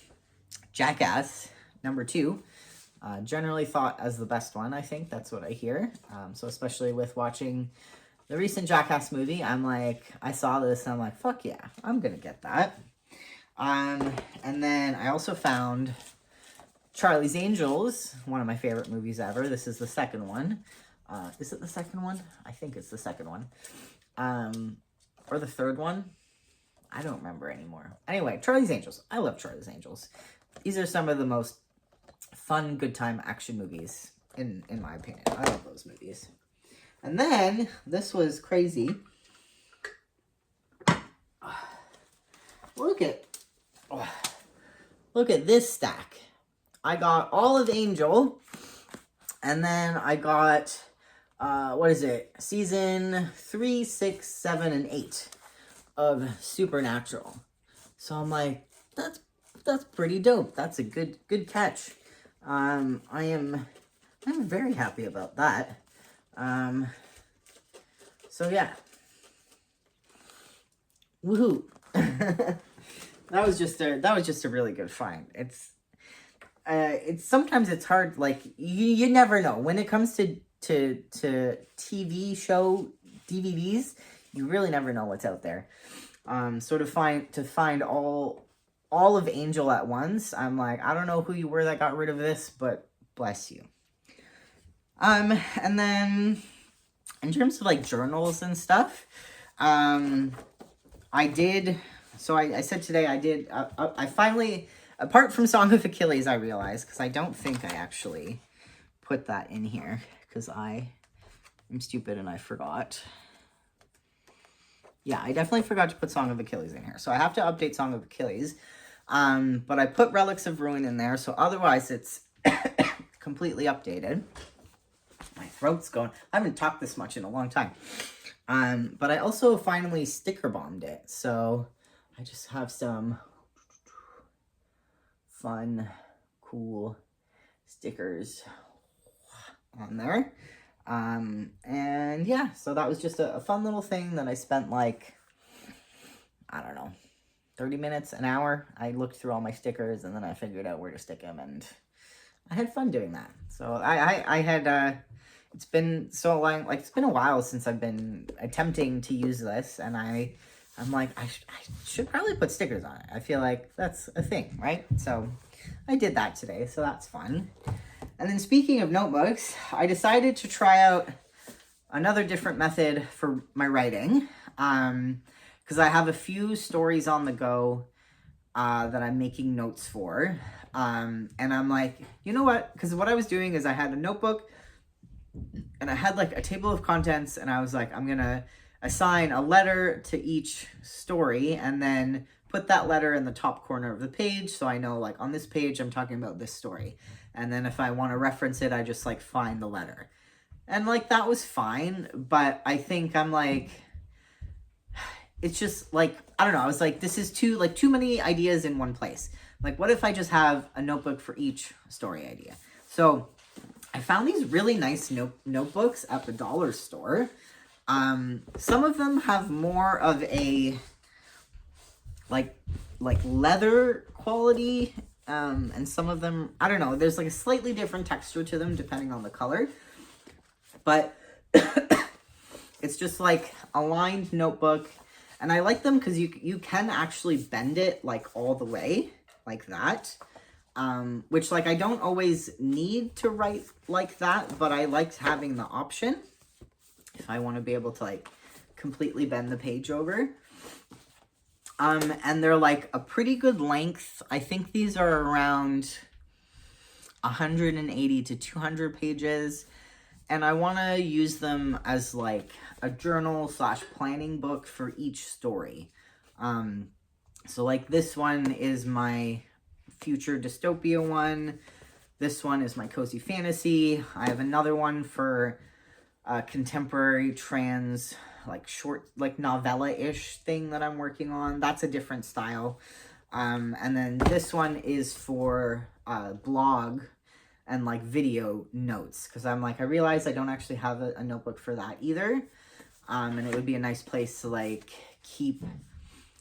Jackass, #2, generally thought as the best one, I think. That's what I hear. So especially with watching the recent Jackass movie, I'm like, I saw this and I'm like, fuck yeah, I'm gonna get that. And then I also found Charlie's Angels, one of my favorite movies ever. This is the second one. Is it the second one? I think it's the second one. Or the third one. I don't remember anymore. Anyway, Charlie's Angels. I love Charlie's Angels. These are some of the most fun, good time action movies, in my opinion. I love those movies. And then, this was crazy. Look at this stack. I got all of Angel, and then I got, what is it? Season 3, 6, 7, and 8 of Supernatural. So I'm like, that's pretty dope. That's a good catch. I'm very happy about that. So yeah. Woohoo. That was just a really good find. It's sometimes it's hard, like you never know when it comes to TV show DVDs. You really never know what's out there. So to find all of Angel at once, I'm like, I don't know who you were that got rid of this, but bless you. And then in terms of like journals and stuff, I said today I finally, apart from Song of Achilles, I realized, because I don't think I actually put that in here, because I am stupid and I forgot. Yeah, I definitely forgot to put Song of Achilles in here. So I have to update Song of Achilles. But I put Relics of Ruin in there, so otherwise it's completely updated. My throat's going. I haven't talked this much in a long time. But I also finally sticker bombed it. So I just have some fun, cool stickers on there. And yeah, so that was just a fun little thing that I spent like, I don't know, 30 minutes, an hour. I looked through all my stickers and then I figured out where to stick them, and I had fun doing that. So I had, it's been so long, like it's been a while since I've been attempting to use this, and I'm like, I should probably put stickers on it. I feel like that's a thing, right? So I did that today, so that's fun. And then speaking of notebooks, I decided to try out another different method for my writing, because I have a few stories on the go that I'm making notes for, and I'm like, you know what? Because what I was doing is I had a notebook, and I had like a table of contents, and I was like, I'm gonna assign a letter to each story, and then put that letter in the top corner of the page, so I know, like, on this page I'm talking about this story. And then if I want to reference it, I just like find the letter. And like that was fine, but I think I'm like, it's just like, I don't know, I was like, this is too many ideas in one place. Like, what if I just have a notebook for each story idea? So I found these really nice notebooks at the dollar store. Some of them have more of a like leather quality, and some of them, I don't know, there's like a slightly different texture to them depending on the color, but it's just like a lined notebook, and I like them because you can actually bend it like all the way like that, which like I don't always need to write like that, but I liked having the option if I want to be able to like completely bend the page over. And they're like a pretty good length. I think these are around 180 to 200 pages. And I want to use them as like a journal / planning book for each story. So like this one is my future dystopia one. This one is my cozy fantasy. I have another one for contemporary trans, like short, like novella-ish thing that I'm working on. That's a different style. And then this one is for blog and like video notes, because I'm like, I realize I don't actually have a notebook for that either. And it would be a nice place to like keep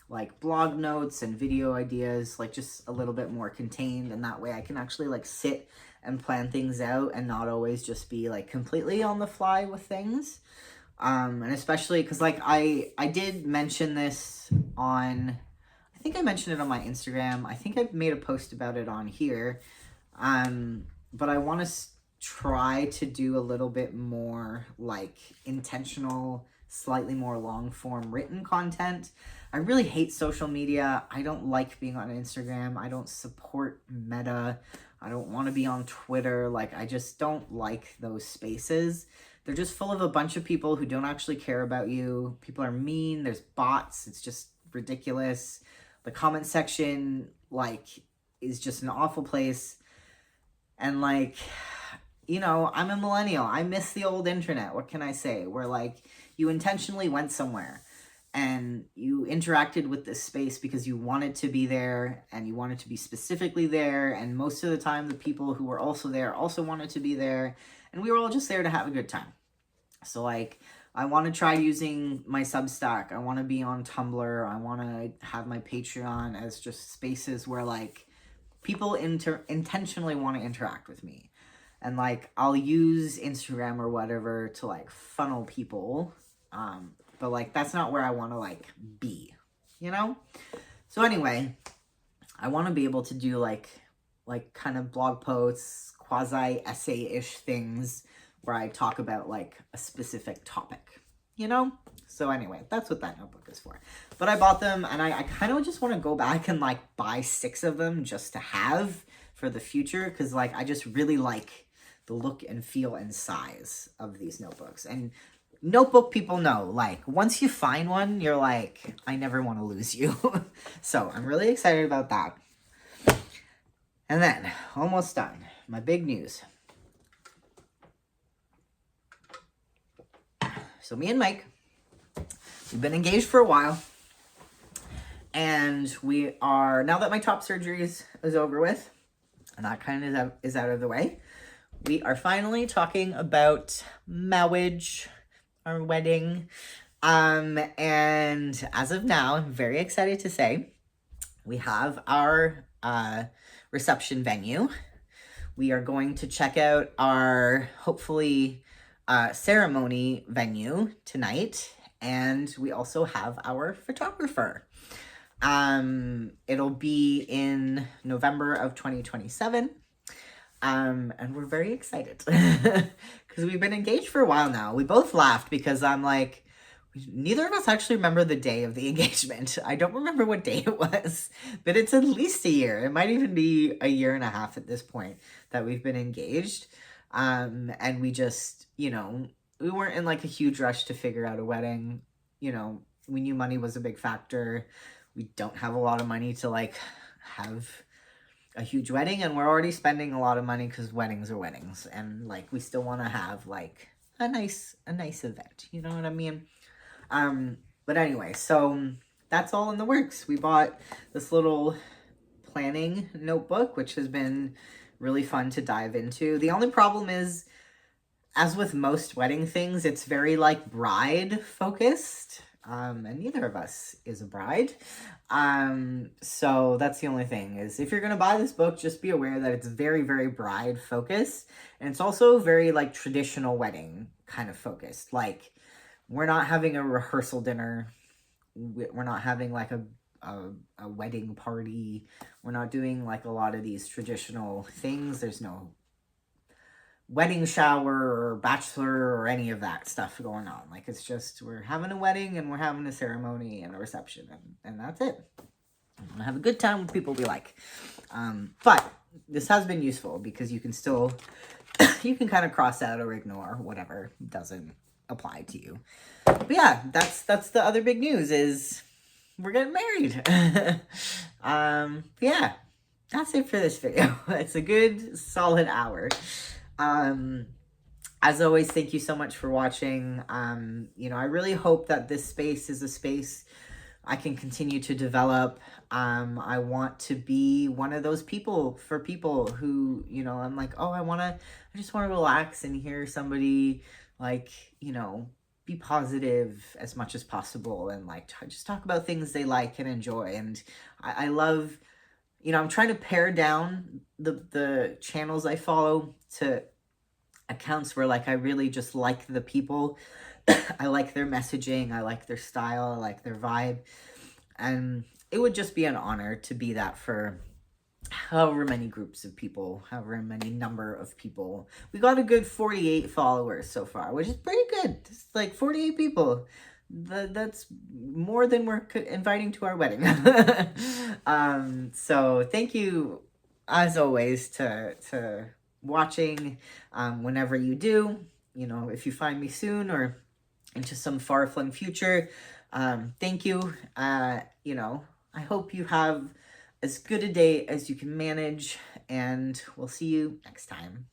like blog notes and video ideas, like just a little bit more contained, and that way I can actually like sit and plan things out and not always just be like completely on the fly with things. And especially because like I did mention this on, I think I mentioned it on my Instagram. I think I've made a post about it on here. But I want to try to do a little bit more like intentional, slightly more long form written content. I really hate social media. I don't like being on Instagram. I don't support Meta. I don't want to be on Twitter. Like, I just don't like those spaces. They're just full of a bunch of people who don't actually care about you. People are mean. There's bots. It's just ridiculous. The comment section, like, is just an awful place. And, like, you know, I'm a millennial. I miss the old internet. What can I say? Where, like, you intentionally went somewhere and you interacted with this space because you wanted to be there and you wanted to be specifically there. And most of the time, the people who were also there also wanted to be there. And we were all just there to have a good time. So, like, I want to try using my Substack. I want to be on Tumblr. I want to have my Patreon as just spaces where, like, people intentionally want to interact with me. And, like, I'll use Instagram or whatever to, like, funnel people. But, like, that's not where I want to, like, be, you know? So, anyway, I want to be able to do, like kind of blog posts, quasi-essay-ish things where I talk about, like, a specific topic, you know? So, anyway, that's what that notebook is for. But I bought them, and I kind of just want to go back and, like, buy 6 of them just to have for the future, because, like, I just really like the look and feel and size of these notebooks. And notebook people know, like, once you find one, you're like, I never want to lose you. So I'm really excited about that. And then, almost done, my big news. So me and Mike, we've been engaged for a while. And we are, now that my top surgery is over with, and that kind of is out of the way, we are finally talking about marriage, our wedding. And as of now, I'm very excited to say we have our reception venue. We are going to check out our, hopefully, ceremony venue tonight. And we also have our photographer. It'll be in November of 2027. And we're very excited because we've been engaged for a while now. We both laughed because I'm like, neither of us actually remember the day of the engagement. I don't remember what day it was, but it's at least a year. It might even be a year and a half at this point that we've been engaged. And we just, you know, we weren't in like a huge rush to figure out a wedding. You know, we knew money was a big factor. We don't have a lot of money to like have a huge wedding, and we're already spending a lot of money because weddings are weddings, and like we still want to have like a nice event, you know what I mean? But anyway, so that's all in the works. We bought this little planning notebook, which has been really fun to dive into. The only problem is, as with most wedding things, it's very like bride focused. And neither of us is a bride. So that's the only thing, is if you're going to buy this book, just be aware that it's very, very bride focused. And it's also very like traditional wedding kind of focused. Like, we're not having a rehearsal dinner. We're not having like a wedding party. We're not doing like a lot of these traditional things. There's no wedding shower or bachelor or any of that stuff going on. Like, it's just, we're having a wedding and we're having a ceremony and a reception, and that's it. I'm gonna have a good time with people we like. But this has been useful because you can still, you can kind of cross out or ignore whatever doesn't apply to you. But yeah, that's the other big news, is we're getting married. Yeah, that's it for this video. It's a good solid hour. As always, thank you so much for watching. You know, I really hope that this space is a space I can continue to develop. I want to be one of those people for people who, you know, I'm like, oh, I just want to relax and hear somebody like, you know, be positive as much as possible, and like just talk about things they like and enjoy. And I love, you know, I'm trying to pare down the channels I follow to accounts where like I really just like the people. I like their messaging, I like their style, I like their vibe. And it would just be an honor to be that for however many groups of people, however many number of people. We got a good 48 followers so far, which is pretty good. It's like 48 people. That's more than we're inviting to our wedding. So thank you, as always, to watching. Whenever you do, you know, if you find me soon or into some far-flung future, thank you. You know, I hope you have as good a day as you can manage, and we'll see you next time.